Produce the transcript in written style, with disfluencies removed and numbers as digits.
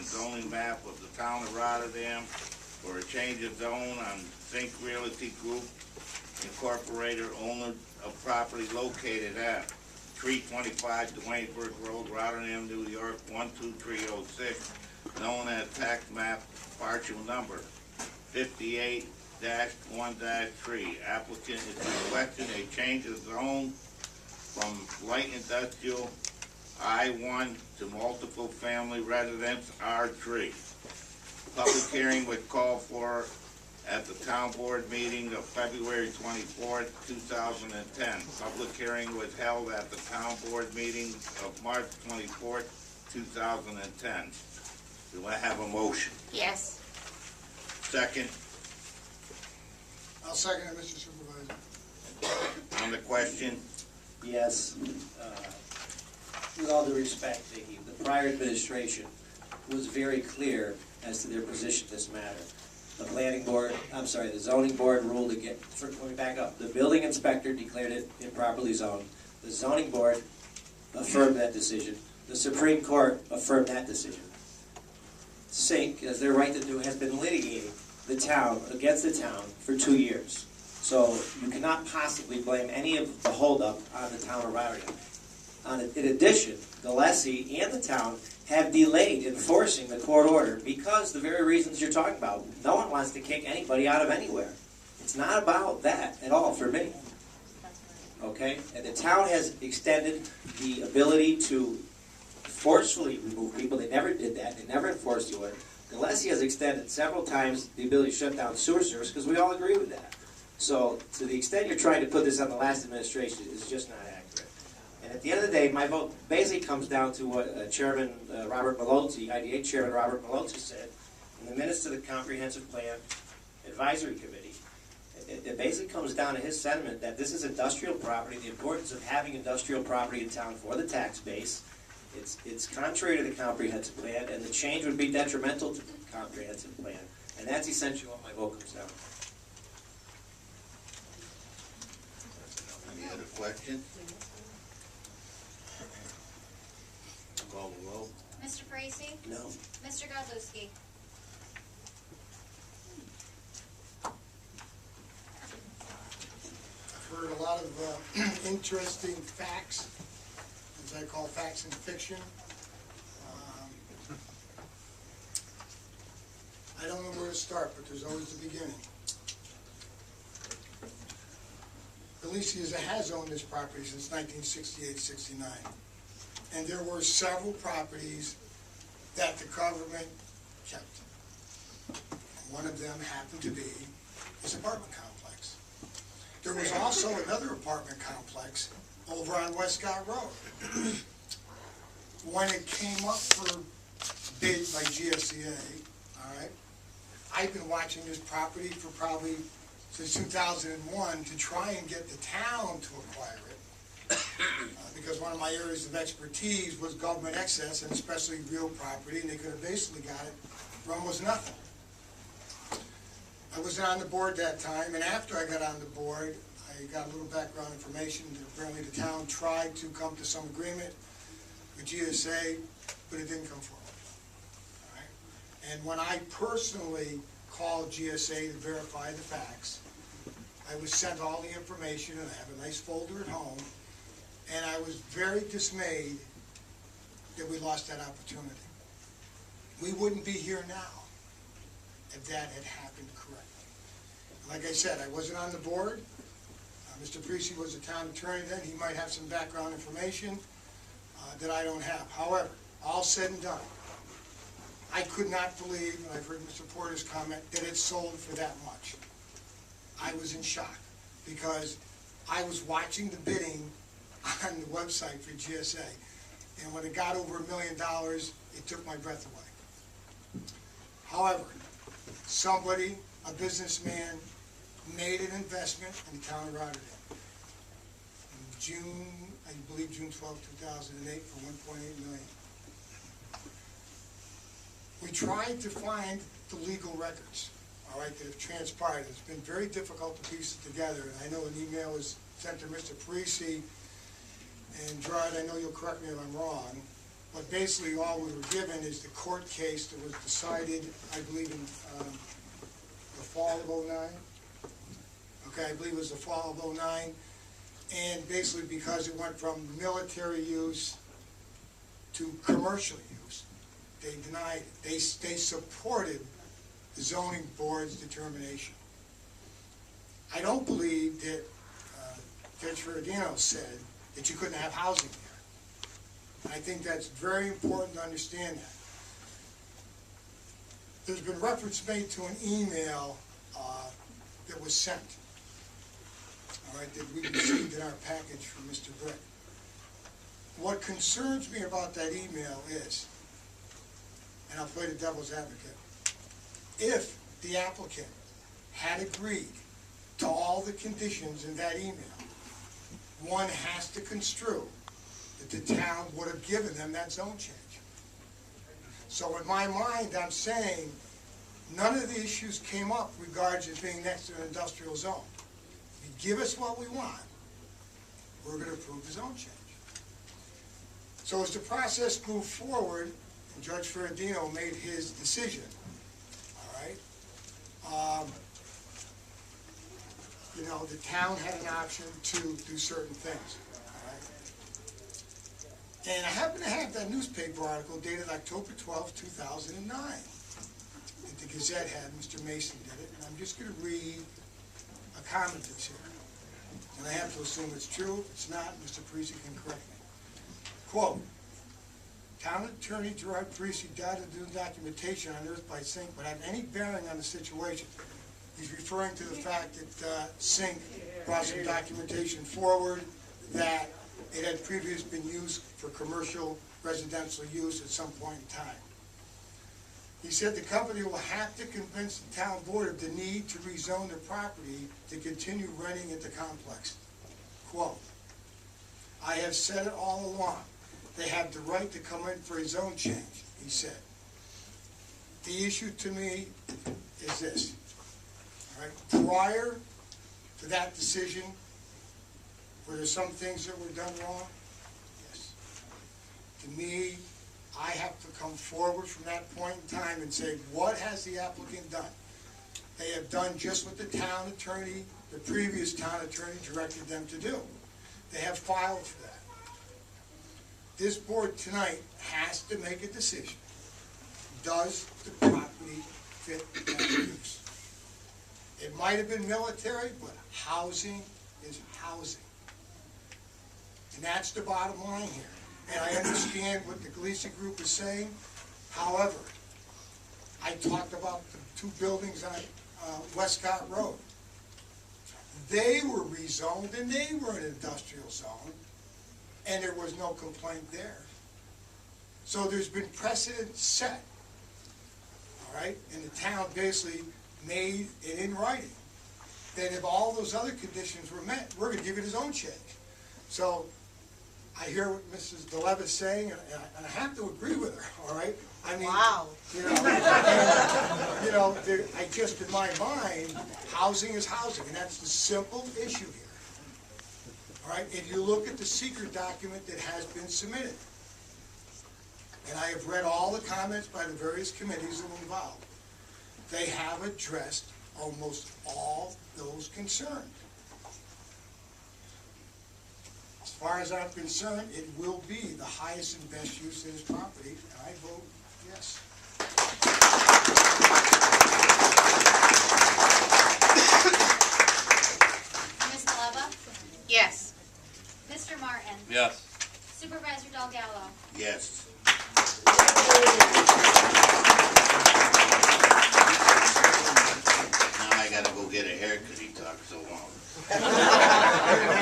zoning map of the town of Rotterdam for a change of zone on Zink Realty Group Incorporated, owner of property located at 325 Duanesburg Road, Rotterdam, New York, 12306, known as tax map partial number 58-1-3. Applicant is requesting a change of zone from light industrial I-1 to multiple family residence R3. Public hearing was called for at the town board meeting of February 24th, 2010. Public hearing was held at the town board meeting of March 24th, 2010. Do I have a motion? Yes. Second, I'll second it, Mr. Supervisor. on the question? Yes. With all due respect, the prior administration was very clear as to their position in this matter. The the zoning board ruled against, let me back up. The building inspector declared it improperly zoned. The zoning board affirmed that decision. The Supreme Court affirmed that decision. SINC, as their right to do, has been litigating the town, against the town, for 2 years. So you cannot possibly blame any of the holdup on the town of Rotterdam. In addition, the lessee and the town have delayed enforcing the court order because the very reasons you're talking about. No one wants to kick anybody out of anywhere. It's not about that at all for me. Okay? And the town has extended the ability to forcefully remove people. They never did that. They never enforced the order. The lessee has extended several times the ability to shut down sewer service because we all agree with that. So to the extent you're trying to put this on the last administration, it's just not accurate. And at the end of the day, my vote basically comes down to what Chairman Robert Malozzi, IDA Chairman Robert Malozzi said in the minutes to the Comprehensive Plan Advisory Committee. It basically comes down to his sentiment that this is industrial property, the importance of having industrial property in town for the tax base. It's contrary to the Comprehensive Plan, and the change would be detrimental to the Comprehensive Plan. And that's essentially what my vote comes down to. Any other questions? Call the roll. Mr. Parisi? No. Mr. Godlewski? I've heard a lot of interesting facts, as I call facts and fiction. I don't know where to start, but there's always the beginning. Elysius has owned this property since 1968-69. And there were several properties that the government kept. One of them happened to be this apartment complex. There was also another apartment complex over on Westcott Road. When it came up for bid by GSEA, all right, I've been watching this property for probably since 2001 to try and get the town to acquire it. Because one of my areas of expertise was government excess, and especially real property, and they could have basically got it for almost nothing. I wasn't on the board that time, and after I got on the board, I got a little background information that apparently the town tried to come to some agreement with GSA, but it didn't come forward. All right? And when I personally called GSA to verify the facts, I was sent all the information, and I have a nice folder at home, and I was very dismayed that we lost that opportunity. We wouldn't be here now if that had happened correctly. Like I said, I wasn't on the board. Mr. Parisi was the town attorney then. He might have some background information that I don't have. However, all said and done, I could not believe, and I've heard Mr. Porter's comment, that it sold for that much. I was in shock because I was watching the bidding on the website for GSA, and when it got over $1 million, it took my breath away. However, somebody, a businessman, made an investment in the town of Rotterdam in June, I believe June 12, 2008, for $1.8 million. We tried to find the legal records, all right, that have transpired. It's been very difficult to piece it together, and I know an email was sent to Mr. Parisi, and Gerard, I know you'll correct me if I'm wrong, But basically, all we were given is the court case that was decided, I believe, in the fall of '09. Okay, I believe it was the fall of '09. And basically, because it went from military use to commercial use, they denied it. They supported the zoning board's determination. I don't believe that Judge Ferradino said that you couldn't have housing there. I think that's very important to understand that. There's been reference made to an email that was sent, all right, that we received in our package from Mr. Brick. What concerns me about that email is, and I'll play the devil's advocate, if the applicant had agreed to all the conditions in that email, one has to construe that the town would have given them that zone change. So in my mind, I'm saying none of the issues came up regarding it being next to an industrial zone. If you give us what we want, we're going to approve the zone change. So as the process moved forward, and Judge Ferradino made his decision, all right, you know, the town had an option to do certain things, all right? And I happen to have that newspaper article dated October 12, 2009, that the Gazette had. Mr. Mason did it, and I'm just going to read a comment that's here. And I have to assume it's true. If it's not, Mr. Parisi can correct me. Quote, Town Attorney Gerard Parisi doubted the documentation unearthed by Sink would have any bearing on the situation. He's referring to the fact that Sink brought some documentation forward that it had previously been used for commercial residential use at some point in time. He said the company will have to convince the town board of the need to rezone their property to continue renting at the complex. Quote, I have said it all along. They have the right to come in for a zone change, he said. The issue to me is this. All right, prior to that decision, were there some things that were done wrong? Yes. To me, I have to come forward from that point in time and say, what has the applicant done? They have done just what the town attorney, the previous town attorney directed them to do. They have filed for that. This board tonight has to make a decision. Does the property fit that use? It might have been military, but housing is housing. And that's the bottom line here. And I understand what the Gleason Group is saying. However, I talked about the two buildings on Westcott Road. They were rezoned and they were an industrial zone, and there was no complaint there. So there's been precedent set, all right? And the town basically made it in writing that if all those other conditions were met, we're going to give it his own change. So I hear what Mrs. DeLev is saying, and I have to agree with her, all right? I mean, wow. You know, I just, in my mind, housing is housing, and that's the simple issue here. All right, if you look at the secret document that has been submitted, and I have read all the comments by the various committees that were involved, they have addressed almost all those concerns. As far as I'm concerned, it will be the highest and best use of this property, and I vote yes. Ms. Deleva? Yes. Mr. Martin? Yes. Supervisor Delgado? Yes.